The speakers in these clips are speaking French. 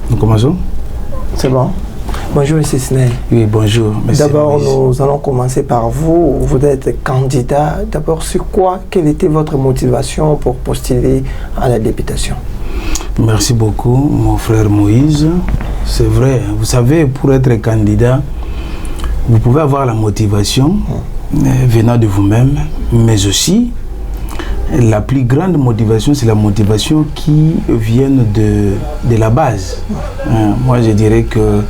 Nous commençons. C'est bon. Bonjour, M. Snell. Oui, bonjour. D'abord, nous allons commencer par vous. Vous êtes candidat. D'abord, sur quoi? Quelle était votre motivation pour postuler à la députation? Merci beaucoup, mon frère Moïse. C'est vrai, vous savez, pour être candidat, vous pouvez avoir la motivation venant de vous-même, mais aussi la plus grande motivation, c'est la motivation qui vient de la base. Moi, je dirais que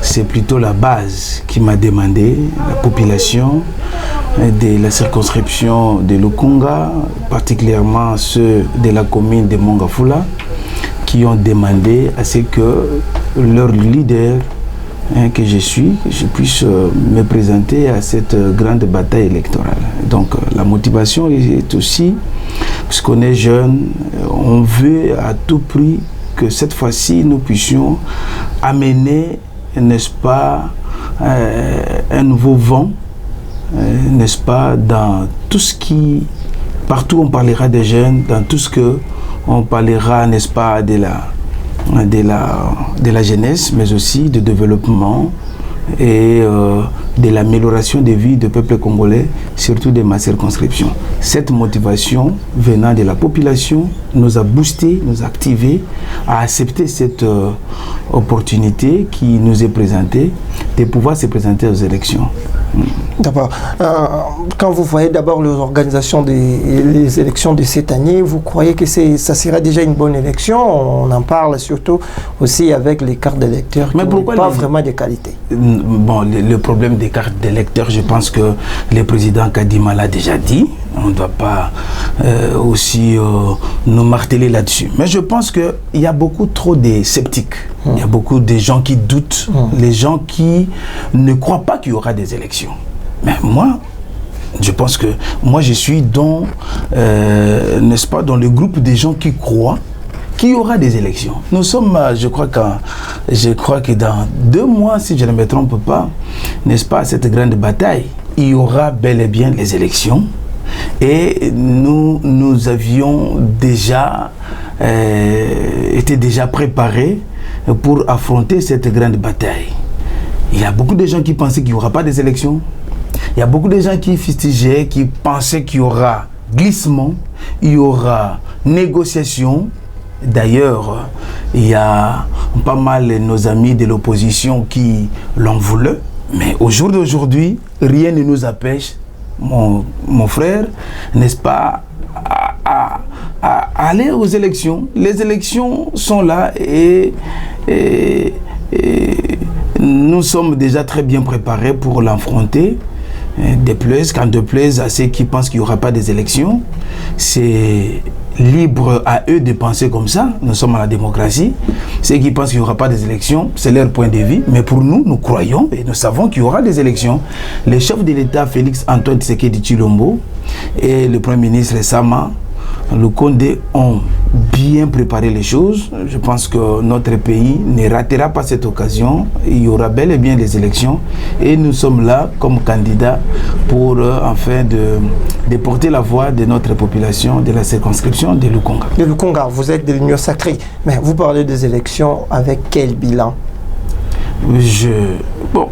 c'est plutôt la base qui m'a demandé, la population de la circonscription de Lukunga, particulièrement ceux de la commune de Mongafula, qui ont demandé à ce que leur leader que je suis, que je puisse me présenter à cette grande bataille électorale. Donc la motivation est aussi, parce qu'on est jeune, on veut à tout prix que cette fois-ci nous puissions amener, n'est-ce pas, un nouveau vent, n'est-ce pas, dans tout ce qui, partout on parlera des jeunes, dans tout ce que on parlera, n'est-ce pas, de la jeunesse, mais aussi de développement et de l'amélioration des vies du peuple congolais, surtout de ma circonscription. Cette motivation venant de la population nous a boosté, nous a activé à accepter cette opportunité qui nous est présentée de pouvoir se présenter aux élections. D'abord, quand vous voyez d'abord l'organisation des élections de cette année, vous croyez que ça sera déjà une bonne élection? On en parle surtout aussi avec les cartes d'électeurs qui n'ont pas vraiment de qualité. Bon, le problème des cartes d'électeurs, je pense que le président Kadima l'a déjà dit. On ne doit pas aussi nous marteler là-dessus. Mais je pense qu'il y a beaucoup trop de sceptiques. Il y a beaucoup de gens qui doutent, les gens qui ne croient pas qu'il y aura des élections. Mais moi, je pense que moi je suis dans, n'est-ce pas, dans le groupe des gens qui croient qu'il y aura des élections. Nous sommes, je crois que dans 2 mois, si je ne me trompe pas, n'est-ce pas, cette grande bataille, il y aura bel et bien les élections. Et nous avions déjà été préparés pour affronter cette grande bataille. Il y a beaucoup de gens qui pensaient qu'il n'y aura pas des élections. Il y a beaucoup de gens qui fustigeaient, qui pensaient qu'il y aura glissement, il y aura négociation. D'ailleurs, il y a pas mal de nos amis de l'opposition qui l'ont voulu. Mais au jour d'aujourd'hui, rien ne nous empêche, mon frère, n'est-ce pas, à aller aux élections. Les élections sont là et nous sommes déjà très bien préparés pour l'affronter. Quand déplaise à ceux qui pensent qu'il n'y aura pas des élections, c'est libre à eux de penser comme ça. Nous sommes à la démocratie. Ceux qui pensent qu'il n'y aura pas des élections, c'est leur point de vue. Mais pour nous, nous croyons et nous savons qu'il y aura des élections. Le chef de l'État, Félix Antoine Tshisekedi Tshilombo, et le Premier ministre Sama Lukonde ont bien préparé les choses. Je pense que notre pays ne ratera pas cette occasion. Il y aura bel et bien les élections et nous sommes là comme candidats pour enfin de porter la voix de notre population de la circonscription de Lukunga. De Lukunga, vous êtes de l'Union sacrée, mais vous parlez des élections avec quel bilan? Bon,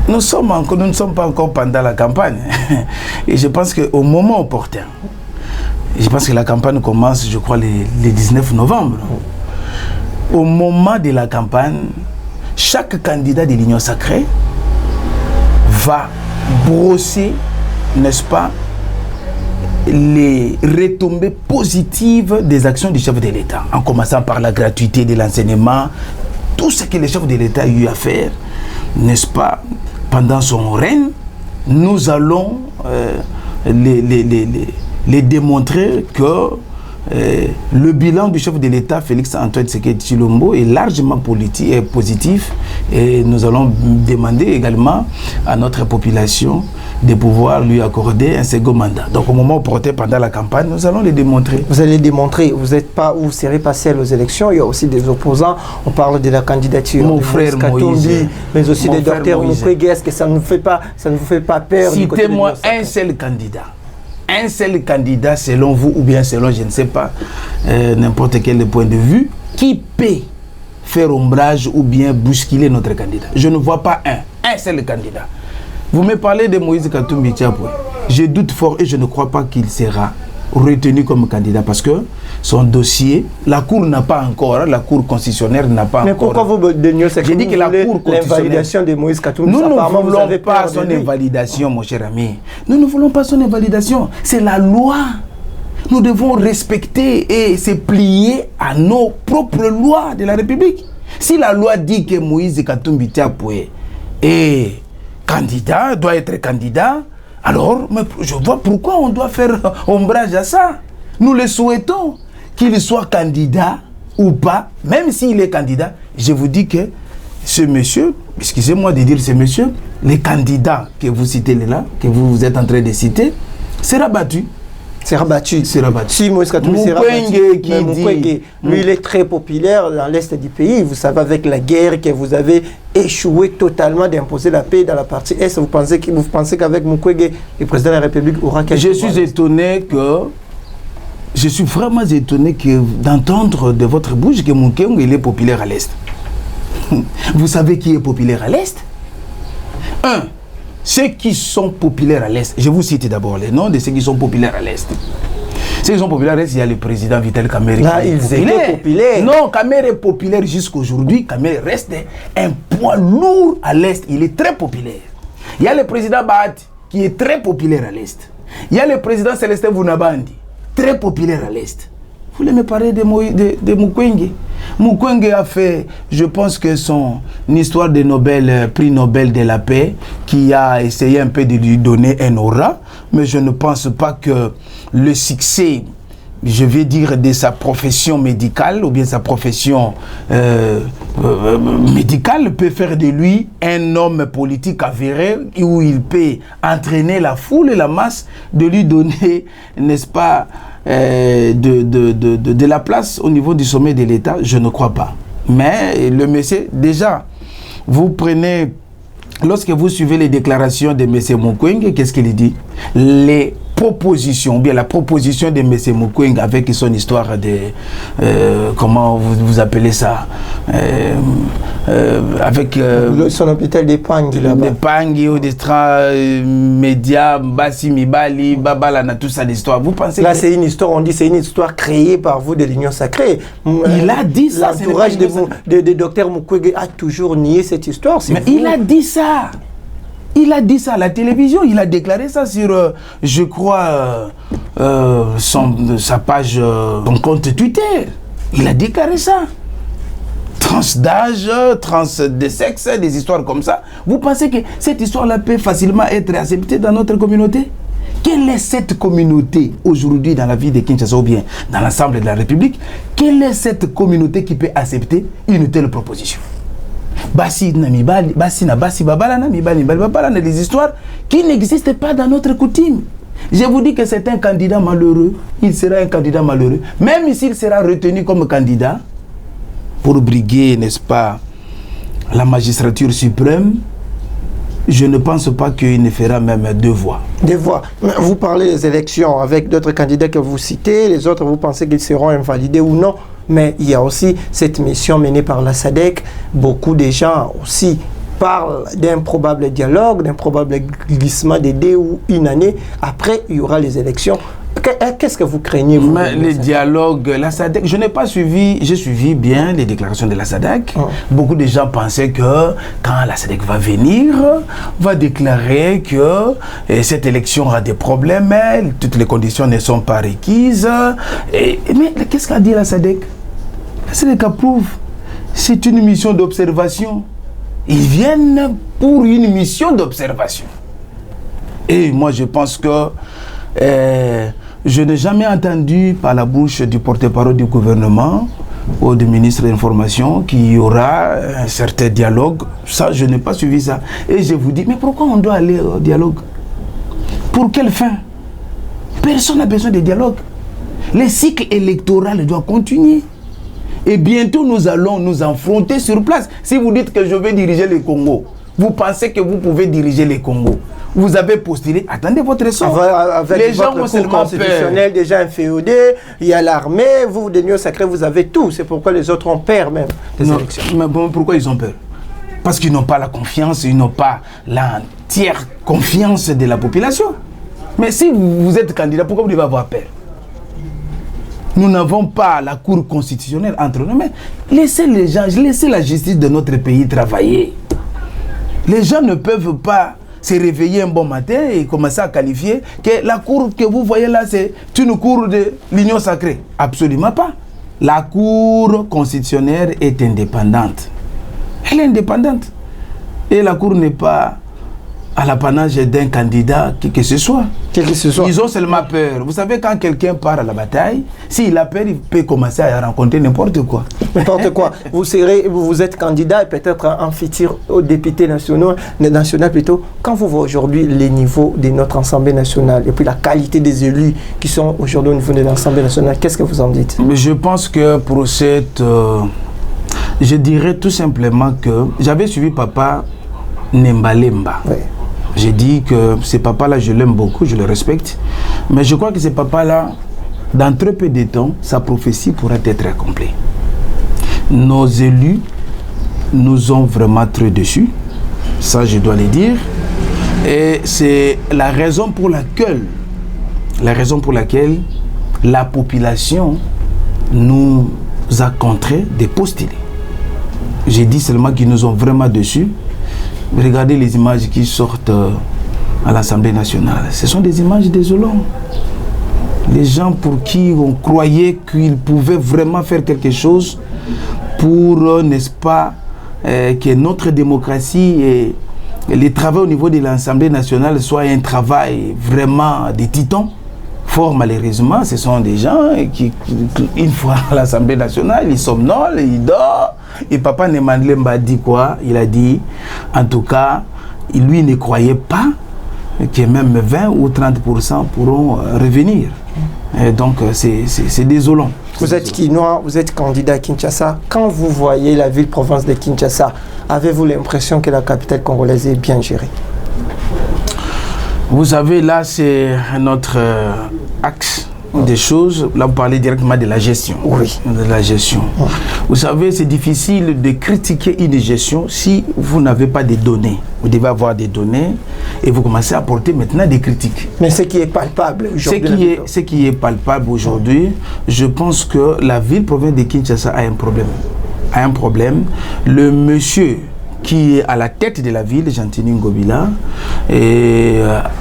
nous ne sommes pas encore pendant la campagne et je pense qu'au moment opportun, je pense que la campagne commence, je crois, le 19 novembre. Au moment de la campagne, chaque candidat de l'Union sacrée va brosser, n'est-ce pas, les retombées positives des actions du chef de l'État, en commençant par la gratuité de l'enseignement, tout ce que le chef de l'État a eu à faire, n'est-ce pas, pendant son règne. Nous allons les démontrer que le bilan du chef de l'État, Félix Antoine Tshisekedi Tshilombo, est largement positif et nous allons demander également à notre population de pouvoir lui accorder un second mandat. Donc au moment opportun pendant la campagne, nous allons les démontrer. Vous allez démontrer, vous ne serez pas seul aux élections, il y a aussi des opposants, on parle de la candidature mon frère Katumbi, mais aussi des docteurs Mukwege. Est-ce que ça ne vous fait pas peur? Citez-moi un seul candidat. Un seul candidat selon vous ou bien selon je ne sais pas n'importe quel point de vue qui peut faire ombrage ou bien bousculer notre candidat. Je ne vois pas un seul candidat. Vous me parlez de Moïse Katumbi Tchapoué. Je doute fort et je ne crois pas qu'il sera retenu comme candidat parce que son dossier, la Cour n'a pas encore, la Cour constitutionnelle n'a pas encore. Mais pourquoi vous déniez cette J'ai dit que la Cour l'invalidation de Moïse Katumbi? Nous ne voulons pas son invalidation, mon cher ami. Nous ne voulons pas son invalidation. C'est la loi. Nous devons respecter et se plier à nos propres lois de la République. Si la loi dit que Moïse Katumbi Tchapoué est candidat, doit être candidat, alors je vois pourquoi on doit faire ombrage à ça. Nous le souhaitons, qu'il soit candidat ou pas, même s'il est candidat. Je vous dis que ce monsieur, excusez-moi de dire ce monsieur, les candidats que vous citez là, que vous êtes en train de citer, sera battu. Sera battu. Si Moïse Katumbi sera battu, lui, il est très populaire dans l'est du pays. Vous savez, avec la guerre que vous avez échoué totalement d'imposer la paix dans la partie est, vous pensez qu'avec Mukwege, le président de la République aura quelque chose? Je suis vraiment étonné d'entendre de votre bouche que Mukwege il est populaire à l'est. Vous savez qui est populaire à l'est? Ceux qui sont populaires à l'Est, je vous cite d'abord les noms de ceux qui sont populaires à l'Est. Ceux qui sont populaires à l'Est, il y a le président Vital Kamerhe. Là, ils étaient populaires. Non, Kamerhe est populaire jusqu'à aujourd'hui. Kamerhe reste un poids lourd à l'Est. Il est très populaire. Il y a le président Bahati, qui est très populaire à l'Est. Il y a le président Célestin Vunabandi, très populaire à l'Est. Vous voulez me parler de Mukwege? Mukwege a fait, je pense que son histoire de Nobel, prix Nobel de la paix, qui a essayé un peu de lui donner un aura, mais je ne pense pas que le succès, je vais dire, de sa profession médicale ou bien sa profession médicale peut faire de lui un homme politique avéré où il peut entraîner la foule et la masse, de lui donner, n'est-ce pas, de la place au niveau du sommet de l'État. Je ne crois pas. Mais le monsieur, déjà, vous prenez, lorsque vous suivez les déclarations de M. Mukwege, qu'est-ce qu'il dit? Les proposition, ou bien la proposition de M. Mukwege avec son histoire de, comment vous appelez ça, avec son hôpital d'épargne là-bas. D'épargne ou des médias, Bassi Mibali, Babalana, tout ça l'histoire. Vous pensez là que c'est une histoire, on dit c'est une histoire créée par vous de l'Union Sacrée. Il a dit ça. L'entourage de Dr Mukwege a toujours nié cette histoire. Mais il a dit ça. Il a dit ça à la télévision, il a déclaré ça sur, je crois, sa page, son compte Twitter. Il a déclaré ça. Trans d'âge, trans de sexe, des histoires comme ça. Vous pensez que cette histoire-là peut facilement être acceptée dans notre communauté? Quelle est cette communauté aujourd'hui dans la vie de Kinshasa ou bien dans l'ensemble de la République? Quelle est cette communauté qui peut accepter une telle proposition? Des histoires qui n'existent pas dans notre coutume. Je vous dis que c'est un candidat malheureux. Il sera un candidat malheureux. Même s'il sera retenu comme candidat pour briguer, n'est-ce pas, la magistrature suprême, je ne pense pas qu'il ne fera même 2 voix. 2 voix. Vous parlez des élections avec d'autres candidats que vous citez. Les autres, vous pensez qu'ils seront invalidés ou non? Mais il y a aussi cette mission menée par la SADC. Beaucoup de gens aussi parlent d'un probable dialogue, d'un probable glissement de 2 ou 1 année. Après, il y aura les élections. Qu'est-ce que vous craignez, vous? Mais les dialogues, la SADC, je n'ai pas suivi, j'ai suivi bien les déclarations de la SADC. Beaucoup de gens pensaient que quand la SADC va venir, va déclarer que cette élection aura des problèmes, toutes les conditions ne sont pas requises. Mais qu'est-ce qu'a dit la SADC? La SADC approuve. C'est une mission d'observation. Ils viennent pour une mission d'observation. Et moi, je pense que je n'ai jamais entendu par la bouche du porte-parole du gouvernement ou du ministre de l'Information qu'il y aura un certain dialogue. Ça, je n'ai pas suivi ça. Et je vous dis, mais pourquoi on doit aller au dialogue? Pour quelle fin? Personne n'a besoin de dialogue. Le cycle électoral doit continuer. Et bientôt, nous allons nous affronter sur place. Si vous dites que je vais diriger le Congo, vous pensez que vous pouvez diriger le Congo? vous avez postulé, attendez votre sort. Avec les gens ont seulement constitutionnel déjà inféodé, il y a l'armée, vous, de l'Union sacrée, vous avez tout. C'est pourquoi les autres ont peur même des élections. Mais bon, pourquoi ils ont peur? Parce qu'ils n'ont pas la confiance, ils n'ont pas l'entière confiance de la population. Mais si vous êtes candidat, pourquoi vous devez avoir peur? Nous n'avons pas la Cour constitutionnelle entre nous, mais laissez les gens, laissez la justice de notre pays travailler. Les gens ne peuvent pas se réveiller un bon matin et commencer à qualifier que la cour que vous voyez là, c'est une cour de l'Union sacrée. Absolument pas. La Cour constitutionnelle est indépendante. Elle est indépendante. Et la Cour n'est pas à l'apanage d'un candidat, qui que ce soit. Ils ont seulement peur. Vous savez, quand quelqu'un part à la bataille, s'il a peur, il peut commencer à rencontrer n'importe quoi. N'importe quoi. Vous êtes candidat et peut-être un futur député national plutôt. Quand vous voyez aujourd'hui les niveaux de notre Assemblée nationale et puis la qualité des élus qui sont aujourd'hui au niveau de l'Assemblée nationale, qu'est-ce que vous en dites? Je pense que pour cette... je dirais tout simplement que j'avais suivi Papa Nembalemba. Oui. J'ai dit que ce papa-là, je l'aime beaucoup, je le respecte. Mais je crois que ce papa-là, dans très peu de temps, sa prophétie pourrait être accomplie. Nos élus nous ont vraiment très dessus. Ça, je dois le dire. Et c'est la raison pour laquelle la population nous a contraints de postuler. J'ai dit seulement qu'ils nous ont vraiment dessus. Regardez les images qui sortent à l'Assemblée nationale. Ce sont des images désolantes. Les gens pour qui on croyait qu'ils pouvaient vraiment faire quelque chose pour, n'est-ce pas, que notre démocratie et le travail au niveau de l'Assemblée nationale soit un travail vraiment de titans. Fort malheureusement, ce sont des gens qui, une fois à l'Assemblée nationale, ils somnolent, ils dorment. Et Papa Nembalemba dit quoi? Il a dit, en tout cas, lui ne croyait pas que même 20 ou 30% pourront revenir. Et donc, c'est désolant. Vous êtes Kinois, vous êtes candidat à Kinshasa. Quand vous voyez la ville-province de Kinshasa, avez-vous l'impression que la capitale congolaise est bien gérée? Vous savez, là, c'est notre axe des choses. Là, vous parlez directement de la gestion. Oui. De la gestion. Oui. Vous savez, c'est difficile de critiquer une gestion si vous n'avez pas de données. Vous devez avoir des données et vous commencez à apporter maintenant des critiques. Mais ce qui est palpable aujourd'hui. Ce qui est palpable aujourd'hui, je pense que la ville-province de Kinshasa a un problème. Le monsieur qui est à la tête de la ville, Gentini Ngobila,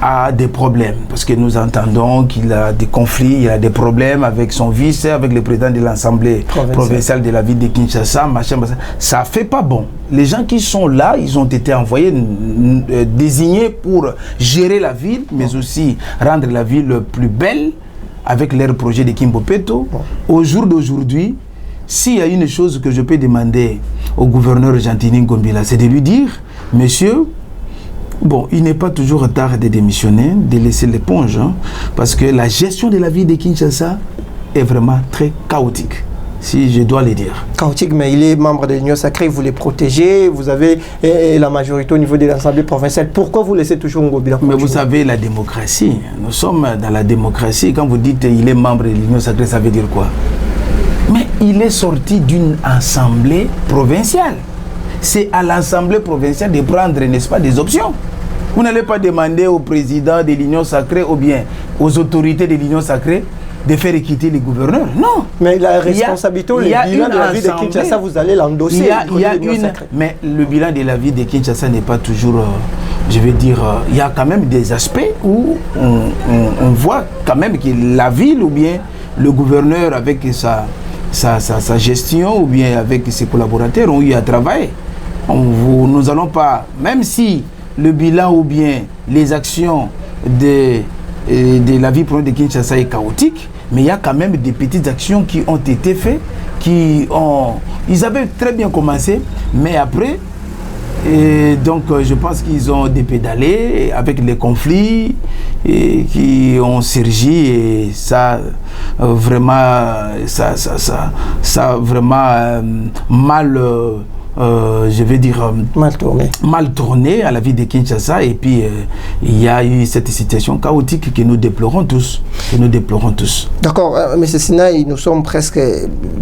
a des problèmes. Parce que nous entendons qu'il a des conflits, il a des problèmes avec son vice, avec le président de l'Assemblée provinciale de la ville de Kinshasa, machin. Ça fait pas bon. Les gens qui sont là, ils ont été envoyés, désignés pour gérer la ville, mais aussi rendre la ville plus belle avec leur projet de Kimbopeto. Au jour d'aujourd'hui, s'il y a une chose que je peux demander au gouverneur Gentini Ngobila, c'est de lui dire, monsieur, bon, il n'est pas toujours tard de démissionner, de laisser l'éponge, hein, parce que la gestion de la ville de Kinshasa est vraiment très chaotique, si je dois le dire. Chaotique, mais il est membre de l'Union sacrée, vous les protégez, vous avez la majorité au niveau de l'Assemblée provinciale. Pourquoi vous laissez toujours Ngobila? Mais vous savez, la démocratie, nous sommes dans la démocratie. Quand vous dites qu'il est membre de l'Union sacrée, ça veut dire quoi? Mais il est sorti d'une assemblée provinciale. C'est à l'assemblée provinciale de prendre, n'est-ce pas, des options. Vous n'allez pas demander au président de l'Union sacrée ou bien aux autorités de l'Union sacrée de faire quitter les gouverneurs. Non. Mais la responsabilité, le bilan de la ville de Kinshasa, vous allez l'endosser. Mais le bilan de la ville de Kinshasa n'est pas toujours, je veux dire, il y a quand même des aspects où on voit quand même que la ville ou bien le gouverneur avec sa gestion ou bien avec ses collaborateurs ont eu à travailler. Nous n'allons pas, même si le bilan ou bien les actions de la vie de Kinshasa est chaotique, mais il y a quand même des petites actions qui ont été faites, ils avaient très bien commencé, mais après, et donc je pense qu'ils ont dépédalé avec les conflits et qui ont surgi et ça vraiment mal je vais dire, mal tourné à la vie de Kinshasa. Et puis, il y a eu cette situation chaotique que nous déplorons tous. D'accord, M. Sinaï, nous sommes presque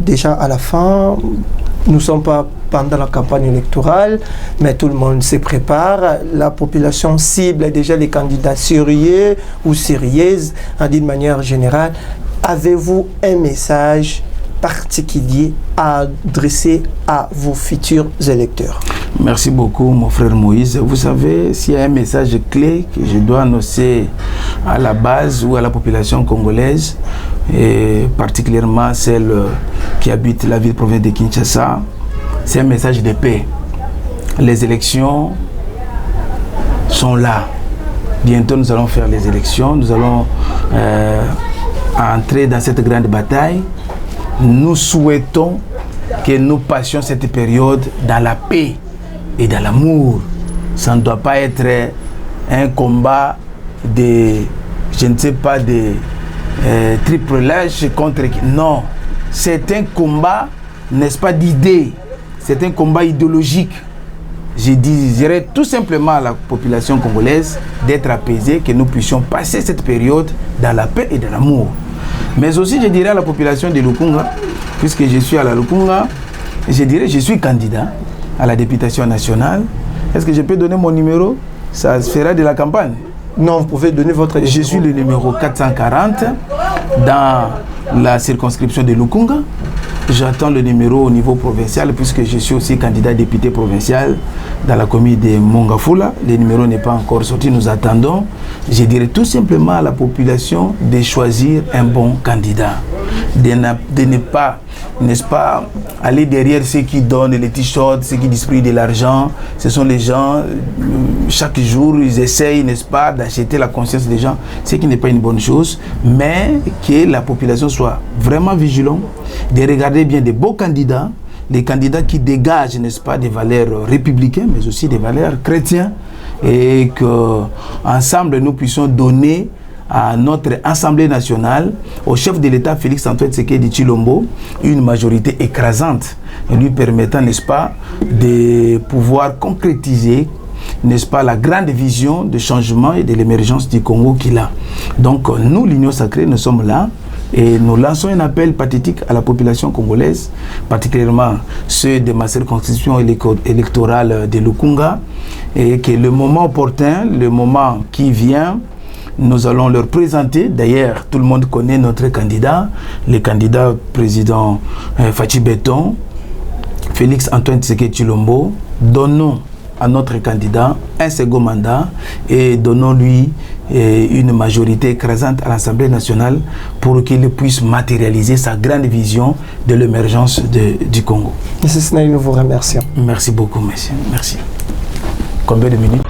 déjà à la fin. Nous ne sommes pas pendant la campagne électorale, mais tout le monde se prépare. La population cible déjà les candidats sérieux ou sérieuses, d'une manière générale. Avez-vous un message particulier à adresser à vos futurs électeurs? Merci beaucoup, mon frère Moïse. Vous savez, s'il y a un message clé que je dois annoncer à la base ou à la population congolaise, et particulièrement celle qui habite la ville province de Kinshasa, c'est un message de paix. Les élections sont là. Bientôt, nous allons faire les élections. Nous allons entrer dans cette grande bataille. Nous souhaitons que nous passions cette période dans la paix et dans l'amour. Ça ne doit pas être un combat de, je ne sais pas, de triplage contre... Non, c'est un combat, n'est-ce pas, d'idées. C'est un combat idéologique. Je dirais tout simplement à la population congolaise d'être apaisée, que nous puissions passer cette période dans la paix et dans l'amour. Mais aussi, je dirais à la population de Lukunga, puisque je suis à la Lukunga, je dirais je suis candidat à la députation nationale. Est-ce que je peux donner mon numéro? Ça se fera de la campagne. Non, vous pouvez donner votre numéro. Je suis le numéro 440 dans la circonscription de Lukunga. J'attends le numéro au niveau provincial puisque je suis aussi candidat député provincial dans la commune de Mongafula. Le numéro n'est pas encore sorti, nous attendons. Je dirais tout simplement à la population de choisir un bon candidat. De ne pas, n'est-ce pas, aller derrière ceux qui donnent les t-shirts, ceux qui distribuent de l'argent. Ce sont les gens, chaque jour, ils essayent, n'est-ce pas, d'acheter la conscience des gens, ce qui n'est pas une bonne chose, mais que la population soit vraiment vigilante, de regarder bien des beaux candidats, des candidats qui dégagent, n'est-ce pas, des valeurs républicaines, mais aussi des valeurs chrétiennes, et qu'ensemble, nous puissions donner à notre Assemblée nationale, au chef de l'État Félix Antoine Tshisekedi Tshilombo, une majorité écrasante, lui permettant, n'est-ce pas, de pouvoir concrétiser, n'est-ce pas, la grande vision de changement et de l'émergence du Congo qu'il a. Donc, nous, l'Union Sacrée, nous sommes là et nous lançons un appel pathétique à la population congolaise, particulièrement ceux de ma circonscription électorale de Lukunga, et que le moment opportun, le moment qui vient, nous allons leur présenter. D'ailleurs, tout le monde connaît notre candidat, le candidat président Fachi Beton, Félix Antoine Tshisekedi Tshilombo. Donnons à notre candidat un second mandat et donnons-lui une majorité écrasante à l'Assemblée nationale pour qu'il puisse matérialiser sa grande vision de l'émergence du Congo. Monsieur Sinaï, nous vous remercions. Merci beaucoup, monsieur. Merci. Combien de minutes?